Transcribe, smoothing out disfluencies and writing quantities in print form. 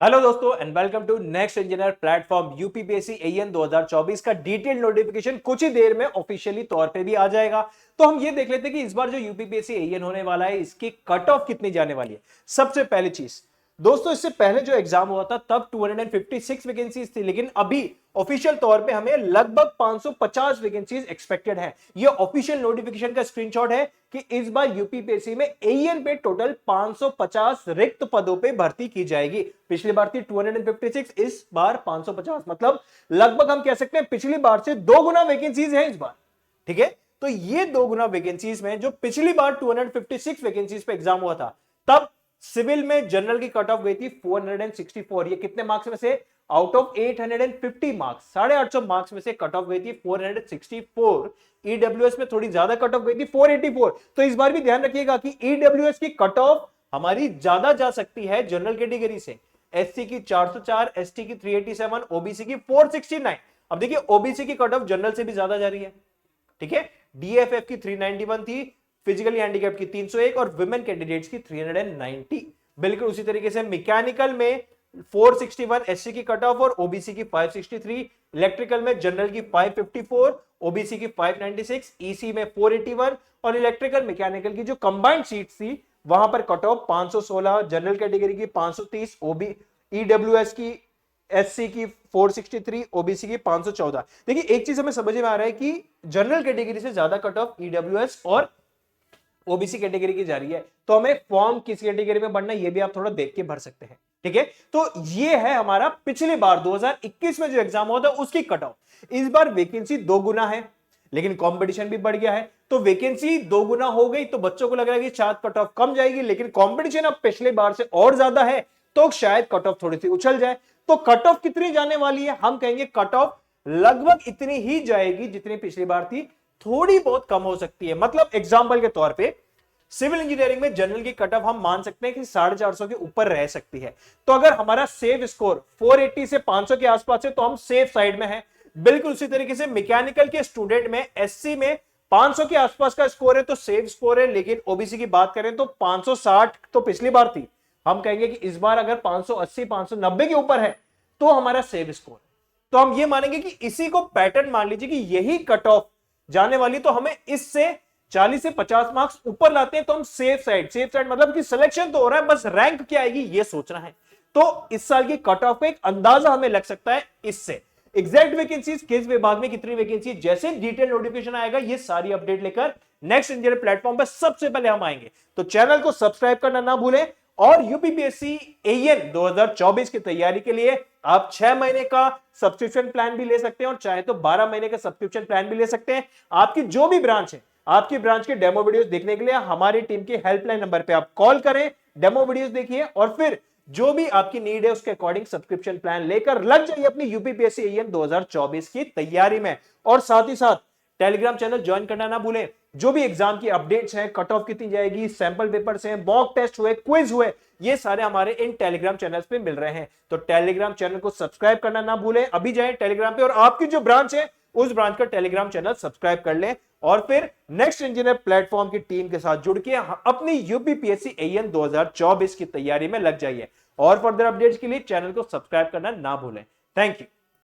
Hello दोस्तों and welcome to next engineer platform. UPPSC AE 2024 का detail notification कुछ ही देर में ऑफिशियली तौर पे भी आ जाएगा। तो हम ये देख लेते हैं कि इस बार जो यूपीपीएससी एएन होने वाला है इसकी कट ऑफ कितनी जाने वाली है। सबसे पहली चीज दोस्तों, इससे पहले जो एग्जाम हुआ था तब 256 वैकेंसीज थी, लेकिन अभी ऑफिशियल तौर पे हमें लगभग 550 वैकेंसीज एक्सपेक्टेड है। ये ऑफिशियल नोटिफिकेशन का स्क्रीनशॉट है कि इस बार यूपीपीएससी में एएन पे टोटल 550 रिक्त पदों पे भर्ती की जाएगी। पिछली बार थी 256, इस बार 550, मतलब लगभग हम कह सकते हैं पिछली बार से 2 गुना वैकेंसीज है इस बार। ठीक है, तो ये 2 गुना वैकेंसीज में जो पिछली बार 256 वैकेंसीज पे एग्जाम हुआ था तब सिविल में जनरल की कट ऑफ गई थी 464। ये कितने मार्क्स में से? आउट ऑफ 850 मार्क्स, 850 मार्क्स में से कट ऑफ गई थी 464। ईडब्ल्यूएस में थोड़ी ज्यादा कट ऑफ गई थी 484। तो इस बार भी ध्यान रखिएगा कि ईडब्ल्यूएस की कट ऑफ हमारी ज्यादा जा सकती है जनरल कैटेगरी से। एससी की 404, एसटी की 387, ओबीसी की 469। अब देखिए ओबीसी की कट ऑफ जनरल से भी ज्यादा जा रही है। ठीक है, डीएफएफ की 391 थी, फिजिकली हैंडीकैप्ड की 301 और वुमेन कैंडिडेट्स की 390। बिल्कुल उसी तरीके से मैकेनिकल में 461 एससी की कट ऑफ और ओबीसी की 563, इलेक्ट्रिकल में जनरल की 554, ओबीसी की 596, ईसी में 481 और इलेक्ट्रिकल मैकेनिकल की जो कंबाइंड सीट्स थी वहां पर कट ऑफ 516, जनरल कैटेगरी की 530, ओबी ईडब्ल्यूएस की एससी की 463, ओबीसी की 514। देखिए एक चीज हमें समझ में आ रहा है कि जनरल कैटेगरी से ज्यादा कट ऑफ ईडब्ल्यूएस और ओबीसी कैटेगरी की जा रही है, तो हमें फॉर्म किस कैटेगरी में भरना है ये भी आप थोड़ा देख के भर सकते हैं। ठीक है, तो ये है हमारा पिछली बार 2021 में जो एग्जाम हुआ था उसकी कट ऑफ। इस बार वैकेंसी 2 गुना है, लेकिन कंपटीशन भी बढ़ गया है। तो वैकेंसी 2 गुना हो गई तो बच्चों को लग रहा है कि शायद कट ऑफ कम जाएगी, लेकिन कंपटीशन अब पिछले बार से और ज्यादा है तो शायद कट ऑफ थोड़ी सी उछल जाए। तो कट ऑफ कितनी जाने वाली है? हम कहेंगे कट ऑफ लगभग इतनी ही जाएगी जितनी पिछली बार थी, थोड़ी बहुत कम हो सकती है। मतलब एग्जाम्पल के तौर पे सिविल इंजीनियरिंग में जनरल की कट ऑफ हम मान सकते हैं कि 450 के ऊपर रह सकती है। तो अगर हमारा सेफ स्कोर 480 से 500 के आसपास है तो हम सेफ साइड में है। बिल्कुल उसी तरीके से मैकेनिकल के स्टूडेंट में एससी में 500 के आसपास का स्कोर है तो सेफ स्कोर है, लेकिन ओबीसी की बात करें तो 560 तो पिछली बार थी। हम कहेंगे कि इस बार अगर 580 590 के ऊपर है तो हमारा सेफ स्कोर। तो हम ये मानेंगे कि इसी को पैटर्न मान लीजिए कि यही कट ऑफ जाने वाली, तो हमें इससे 40 से 50 मार्क्स ऊपर लाते हैं तो हम सेफ साइड मतलब कि सिलेक्शन तो हो रहा है, बस रैंक क्या आएगी ये सोचना है। तो इस साल की कट ऑफ का एक अंदाजा हमें लग सकता है इससे। एग्जैक्ट वैकेंसीज किस विभाग में कितनी वैकेंसी, जैसे डिटेल नोटिफिकेशन आएगा ये सारी अपडेट लेकर नेक्स्ट इंजीनियर प्लेटफॉर्म पर सबसे पहले हम आएंगे। तो चैनल को सब्सक्राइब करना ना भूलें और यूपीपीएससी एएन 2024 की तैयारी के लिए आप 6 महीने का सब्सक्रिप्शन प्लान भी ले सकते हैं और चाहे तो 12 महीने का सब्सक्रिप्शन प्लान भी ले सकते हैं। आपकी जो भी ब्रांच है, आपकी ब्रांच के डेमो वीडियोस देखने के लिए हमारी टीम के हेल्पलाइन नंबर पे आप कॉल करें, डेमो वीडियोस देखिए और फिर जो भी आपकी नीड है उसके अकॉर्डिंग सब्सक्रिप्शन प्लान लेकर लग जाइए अपनी यूपीपीएससी एएन 2024 की तैयारी में। और साथ ही साथ टेलीग्राम चैनल ज्वाइन करना ना भूलें। जो भी एग्जाम की अपडेट्स हैं, कट ऑफ कितनी जाएगी, सैंपल पेपर्स हैं, मॉक टेस्ट हुए, क्विज हुए, ये सारे हमारे इन टेलीग्राम चैनल्स पे मिल रहे हैं। तो टेलीग्राम चैनल को सब्सक्राइब करना ना भूलें, अभी जाएं टेलीग्राम पे और आपकी जो ब्रांच है उस ब्रांच का टेलीग्राम चैनल सब्सक्राइब कर लें और फिर नेक्स्ट इंजीनियर प्लेटफॉर्म की टीम के साथ जुड़ के अपनी यूपीपीएससी एएन 2024 की तैयारी में लग जाइए। और फर्दर अपडेट्स के लिए चैनल को सब्सक्राइब करना ना भूलें। Thank you.